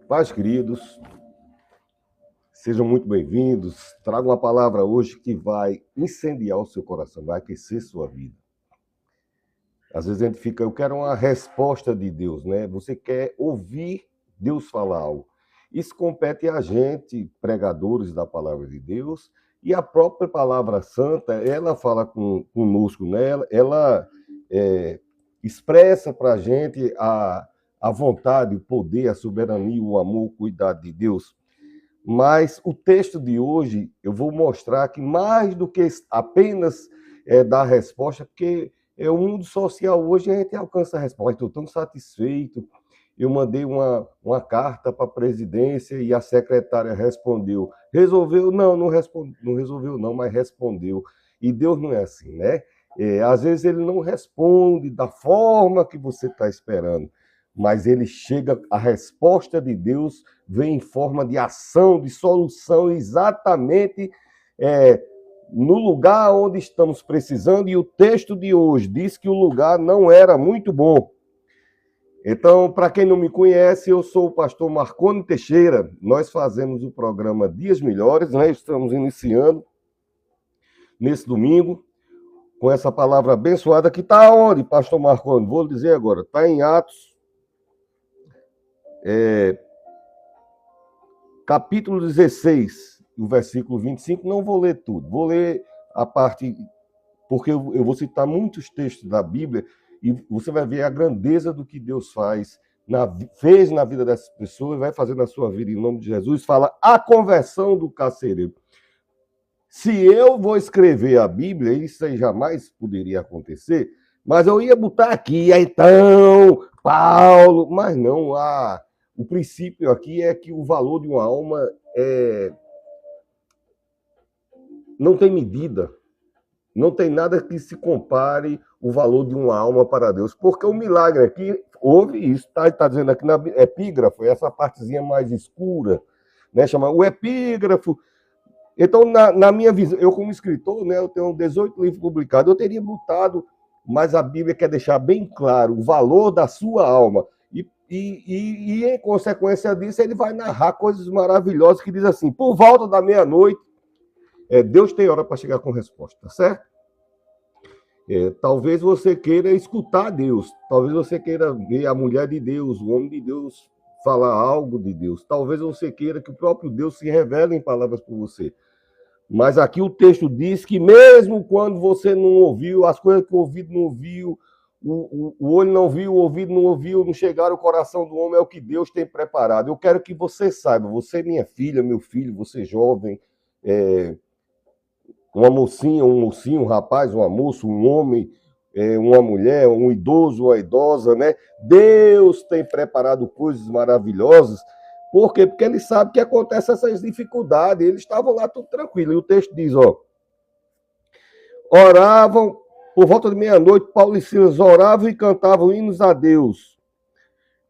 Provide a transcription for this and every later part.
Pais queridos, sejam muito bem-vindos. Trago uma palavra hoje que vai incendiar o seu coração, vai aquecer sua vida. Às vezes a gente fica, eu quero uma resposta de Deus, né? Você quer ouvir Deus falar algo. Isso compete a gente, pregadores da palavra de Deus, e a própria palavra santa, ela fala conosco, né? Ela expressa para a gente a vontade, o poder, a soberania, o amor, o cuidado de Deus. Mas o texto de hoje, eu vou mostrar que mais do que apenas dar resposta, porque o mundo social hoje a gente alcança a resposta. Estou tão satisfeito. Eu mandei uma carta para a presidência e a secretária respondeu. Resolveu? Não, não resolveu não, mas respondeu. E Deus não é assim, né? Às vezes ele não responde da forma que você está esperando, mas ele chega, a resposta de Deus vem em forma de ação, de solução, exatamente no lugar onde estamos precisando, e o texto de hoje diz que o lugar não era muito bom. Então, para quem não me conhece, eu sou o pastor Marconi Teixeira, nós fazemos o programa Dias Melhores, né? Estamos iniciando nesse domingo, com essa palavra abençoada, que está onde, pastor Marconi? Vou dizer agora, está em Atos, capítulo 16, o versículo 25, não vou ler tudo, vou ler a parte, porque eu vou citar muitos textos da Bíblia, e você vai ver a grandeza do que Deus fez na vida dessas pessoas, vai fazer na sua vida, em nome de Jesus. Fala a conversão do carcereiro. Se eu vou escrever a Bíblia, isso aí jamais poderia acontecer, mas eu ia botar aqui, então, Paulo, mas não, o princípio aqui é que o valor de uma alma não tem medida. Não tem nada que se compare o valor de uma alma para Deus. Porque o milagre aqui, houve isso, está dizendo aqui na epígrafo, essa partezinha mais escura, né, chama o epígrafo. Então, na minha visão, eu como escritor, né, eu tenho 18 livros publicados, eu teria botado, mas a Bíblia quer deixar bem claro o valor da sua alma. E em consequência disso, ele vai narrar coisas maravilhosas que diz assim, por volta da meia-noite, Deus tem hora para chegar com resposta, tá certo? Talvez você queira escutar Deus, talvez você queira ver a mulher de Deus, o homem de Deus falar algo de Deus, talvez você queira que o próprio Deus se revele em palavras por você. Mas aqui o texto diz que mesmo quando você não ouviu, as coisas que o ouvido não ouviu, o olho não viu, o ouvido não ouviu, não chegaram ao coração do homem, é o que Deus tem preparado. Eu quero que você saiba, você minha filha, meu filho, você jovem, uma mocinha, um mocinho, um rapaz, uma moça, um homem, uma mulher, um idoso, uma idosa, né? Deus tem preparado coisas maravilhosas. Por quê? Porque ele sabe que acontecem essas dificuldades. Eles estavam lá tudo tranquilo. E o texto diz, oravam, por volta de meia-noite, Paulo e Silas oravam e cantavam hinos a Deus,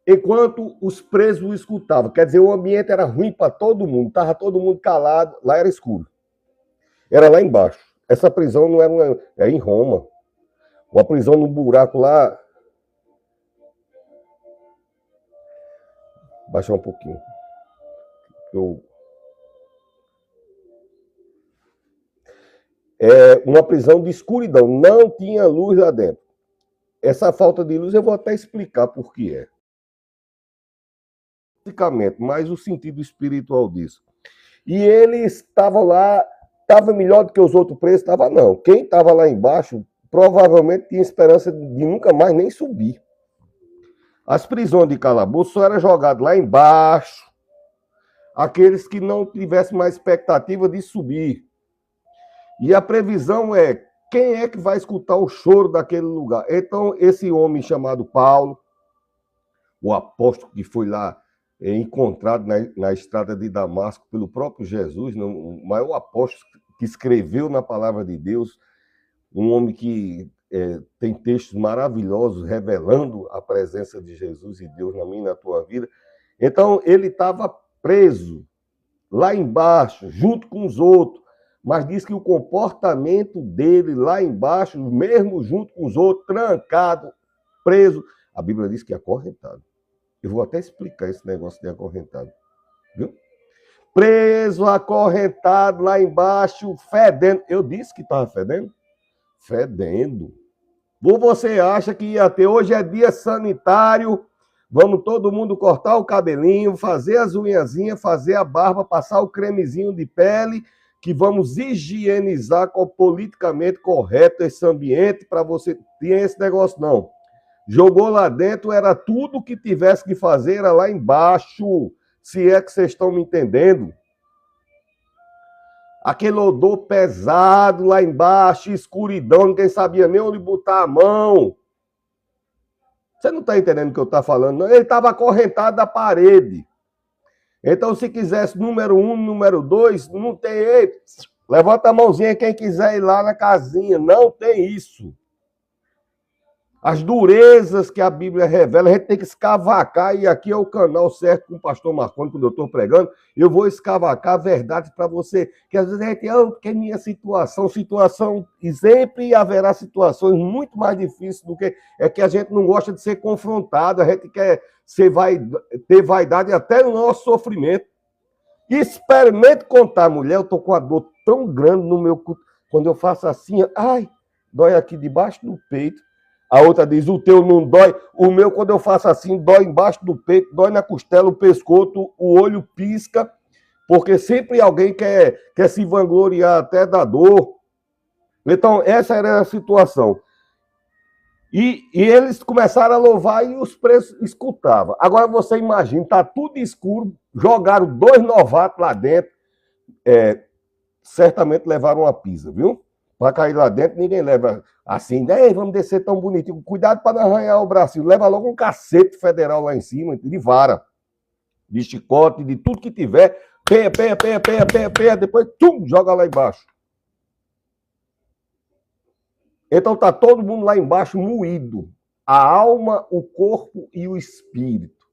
enquanto os presos o escutavam. Quer dizer, o ambiente era ruim para todo mundo, estava todo mundo calado, lá era escuro. Era lá embaixo. Essa prisão não era em Roma. Uma prisão num buraco lá. Baixar um pouquinho. Uma prisão de escuridão. Não tinha luz lá dentro. Essa falta de luz eu vou até explicar por que é. Basicamente, mas o sentido espiritual disso. E eles estavam lá. Estava melhor do que os outros presos? Estava não. Quem estava lá embaixo provavelmente tinha esperança de nunca mais nem subir. As prisões de calabouço só eram jogadas lá embaixo. Aqueles que não tivessem mais expectativa de subir. E a previsão é, quem é que vai escutar o choro daquele lugar? Então, esse homem chamado Paulo, o apóstolo que foi lá encontrado na estrada de Damasco pelo próprio Jesus, o maior apóstolo que escreveu na palavra de Deus, um homem que tem textos maravilhosos revelando a presença de Jesus e Deus na minha e na tua vida. Então, ele estava preso lá embaixo, junto com os outros, mas diz que o comportamento dele lá embaixo, mesmo junto com os outros, trancado, preso, a Bíblia diz que é acorrentado. Eu vou até explicar esse negócio de acorrentado, viu? Preso, acorrentado lá embaixo, fedendo. Eu disse que estava fedendo? Fedendo. Ou você acha que ia ter? Hoje é dia sanitário, vamos todo mundo cortar o cabelinho, fazer as unhazinhas, fazer a barba, passar o cremezinho de pele, que vamos higienizar politicamente correto esse ambiente para você. Tinha esse negócio, não. Jogou lá dentro, era tudo que tivesse que fazer, era lá embaixo. Se é que vocês estão me entendendo. Aquele odor pesado lá embaixo, escuridão, ninguém sabia nem onde botar a mão. Você não está entendendo o que eu estou falando, não? Ele estava acorrentado da parede. Então, se quisesse número 1, número 2, não tem. Ei, levanta a mãozinha quem quiser ir lá na casinha. Não tem isso. As durezas que a Bíblia revela, a gente tem que escavacar, e aqui é o canal certo com o pastor Marconi, quando eu estou pregando, eu vou escavacar a verdade para você, que às vezes a gente, porque minha situação, e sempre haverá situações muito mais difíceis do que, é que a gente não gosta de ser confrontado, a gente quer ter vaidade até no nosso sofrimento. Experimente contar, mulher, eu estou com a dor tão grande no meu, quando eu faço assim, ai, dói aqui debaixo do peito. A outra diz, o teu não dói. O meu, quando eu faço assim, dói embaixo do peito, dói na costela, o pescoço, o olho pisca, porque sempre alguém quer se vangloriar até da dor. Então, essa era a situação. E eles começaram a louvar e os presos escutavam. Agora você imagina, está tudo escuro, jogaram 2 novatos lá dentro, certamente levaram uma pisa, viu? Para cair lá dentro, ninguém leva assim, né? Vamos descer tão bonitinho. Cuidado para não arranhar o bracinho. Leva logo um cacete federal lá em cima, de vara, de chicote, de tudo que tiver. Peia, depois joga lá embaixo. Então tá todo mundo lá embaixo moído. A alma, o corpo e o espírito.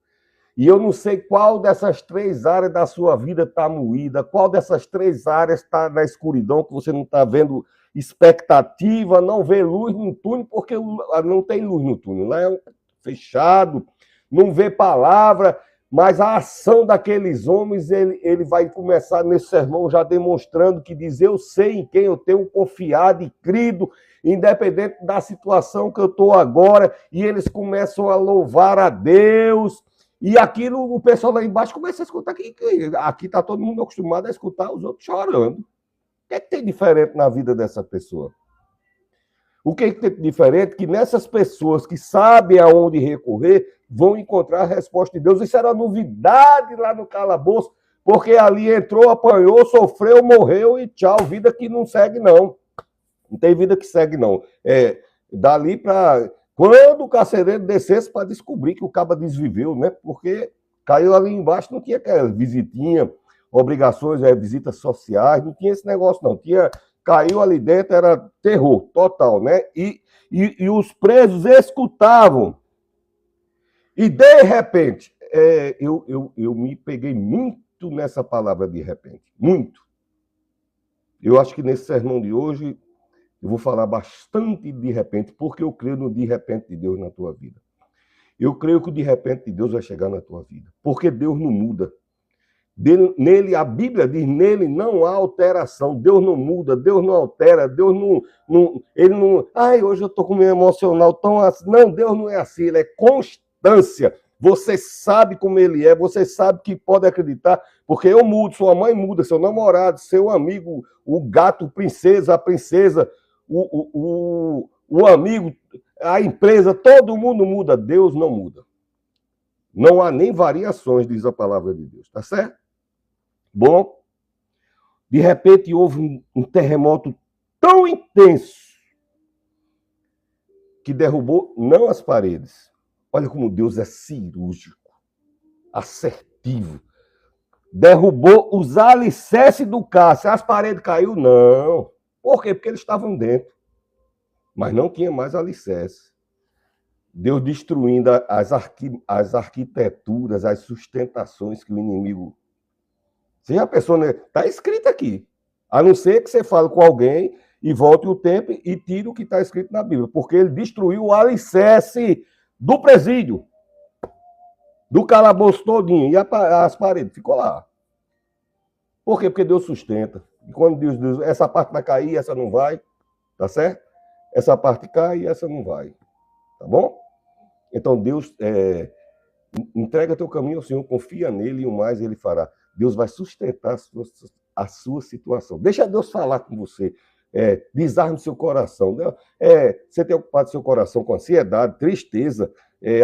E eu não sei qual dessas 3 áreas da sua vida está moída, qual dessas 3 áreas está na escuridão, que você não está vendo expectativa, não vê luz no túnel, porque não tem luz no túnel, lá é fechado, não vê palavra, mas a ação daqueles homens, ele vai começar nesse sermão já demonstrando que diz, eu sei em quem eu tenho confiado e crido, independente da situação que eu estou agora, e eles começam a louvar a Deus. E aquilo, o pessoal lá embaixo começa a escutar. Aqui está todo mundo acostumado a escutar os outros chorando. O que é que tem diferente na vida dessa pessoa? O que é que tem diferente? Que nessas pessoas que sabem aonde recorrer, vão encontrar a resposta de Deus. Isso era novidade lá no calabouço, porque ali entrou, apanhou, sofreu, morreu e tchau. Vida que não segue, não. Não tem vida que segue, não. Dali para... Quando o carcereiro descesse para descobrir que o caba desviveu, né? Porque caiu ali embaixo, não tinha aquela visitinha, obrigações, visitas sociais, não tinha esse negócio, não. Caiu ali dentro, era terror total, né? E os presos escutavam. E de repente, eu me peguei muito nessa palavra de repente. Muito. Eu acho que nesse sermão de hoje, eu vou falar bastante de repente, porque eu creio no de repente de Deus na tua vida. Eu creio que o de repente de Deus vai chegar na tua vida, porque Deus não muda. Nele, a Bíblia diz, nele não há alteração. Deus não muda, Deus não altera, Deus ele não... Ai, hoje eu estou com o meu emocional tão assim. Não, Deus não é assim, ele é constância. Você sabe como ele é, você sabe que pode acreditar, porque eu mudo, sua mãe muda, seu namorado, seu amigo, o gato, a princesa, o amigo, a empresa, todo mundo muda, Deus não muda. Não há nem variações, diz a palavra de Deus, tá certo? Bom, de repente houve um terremoto tão intenso que derrubou não as paredes. Olha como Deus é cirúrgico, acertado destrutivo. Derrubou os alicerces do cárcere. As paredes caiu? Não. Por quê? Porque eles estavam dentro. Mas não tinha mais alicerce. Deus destruindo as arquiteturas, as sustentações que o inimigo... Você já pensou, né? Está escrito aqui. A não ser que você fale com alguém e volte o tempo e tire o que está escrito na Bíblia. Porque ele destruiu o alicerce do presídio. Do calabouço todinho. E as paredes ficou lá. Por quê? Porque Deus sustenta. E quando Deus diz, essa parte vai cair, essa não vai. Tá certo? Essa parte cai e essa não vai. Tá bom? Então Deus entrega teu caminho ao Senhor, confia nele e o mais ele fará. Deus vai sustentar a sua situação. Deixa Deus falar com você. Desarme seu coração. Você tem ocupado seu coração com ansiedade, tristeza,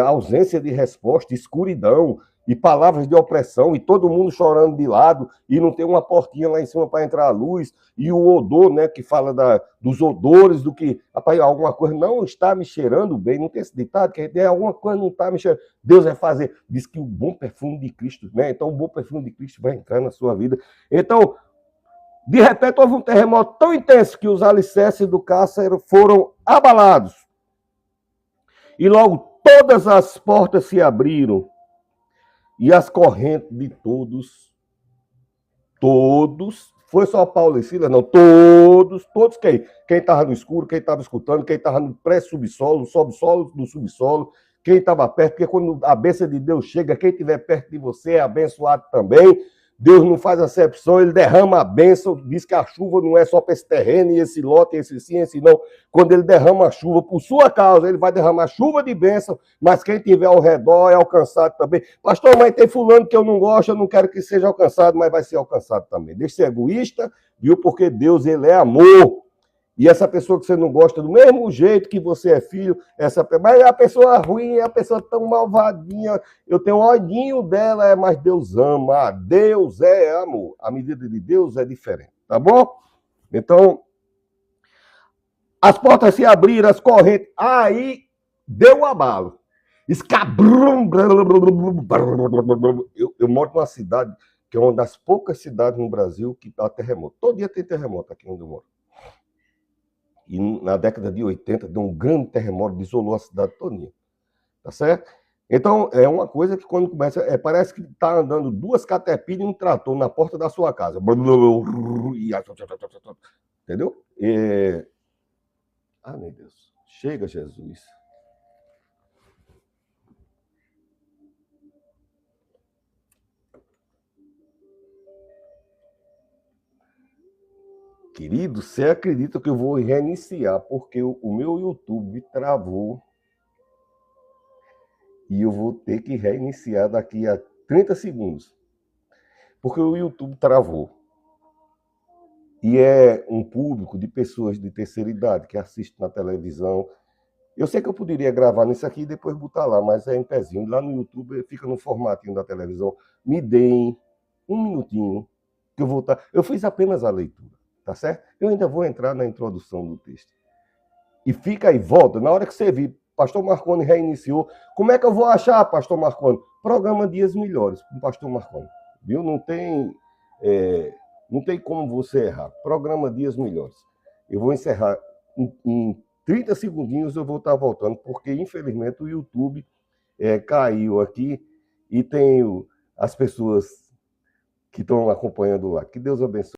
ausência de resposta, escuridão e palavras de opressão, e todo mundo chorando de lado, e não tem uma portinha lá em cima para entrar a luz, e o odor, né, que fala dos odores, do que, rapaz, alguma coisa não está me cheirando bem, não tem esse ditado, que alguma coisa não está me cheirando. Deus vai fazer, diz que o bom perfume de Cristo, né? Então o bom perfume de Cristo vai entrar na sua vida. Então, de repente, houve um terremoto tão intenso que os alicerces do cárcere foram abalados. E logo todas as portas se abriram. E as correntes de todos, foi só Paulo e Silas, não, todos quem estava no escuro, quem estava escutando, quem estava no pré-subsolo, subsolo do subsolo, quem estava perto, porque quando a bênção de Deus chega, quem estiver perto de você é abençoado também. Deus não faz acepção, ele derrama a bênção, diz que a chuva não é só para esse terreno, e esse lote, esse sim, esse não. Quando ele derrama a chuva por sua causa, ele vai derramar chuva de bênção, mas quem estiver ao redor é alcançado também. Pastor, mas tem fulano que eu não gosto, eu não quero que seja alcançado, mas vai ser alcançado também. Deixa de ser egoísta, viu? Porque Deus, ele é amor. E essa pessoa que você não gosta, do mesmo jeito que você é filho, mas a pessoa ruim, é a pessoa tão malvadinha, eu tenho ódio dela, mas Deus ama, Deus é amor. A medida de Deus é diferente, tá bom? Então, as portas se abriram, as correntes, aí deu um abalo. Escabrum. Eu moro numa cidade que é uma das poucas cidades no Brasil que dá terremoto. Todo dia tem terremoto aqui onde eu moro. E na década de 80, deu um grande terremoto, desolou a cidade todinha. Tá certo? Então, é uma coisa que quando começa... parece que está andando duas caterpillas e um trator na porta da sua casa. Entendeu? Ah, meu Deus. Chega, Jesus. Querido, você acredita que eu vou reiniciar porque o meu YouTube travou e eu vou ter que reiniciar daqui a 30 segundos. Porque o YouTube travou. E é um público de pessoas de terceira idade que assistem na televisão. Eu sei que eu poderia gravar nisso aqui e depois botar lá, mas é em pezinho. Lá no YouTube fica no formatinho da televisão. Me deem um minutinho que eu vou estar... Eu fiz apenas a leitura. Tá certo? Eu ainda vou entrar na introdução do texto. E fica aí, volta. Na hora que você vir, Pastor Marconi reiniciou. Como é que eu vou achar, Pastor Marconi? Programa Dias Melhores, com o Pastor Marconi. Viu? Não tem como você errar. Programa Dias Melhores. Eu vou encerrar em 30 segundinhos, eu vou estar voltando, porque infelizmente o YouTube caiu aqui e tenho as pessoas que estão acompanhando lá. Que Deus abençoe.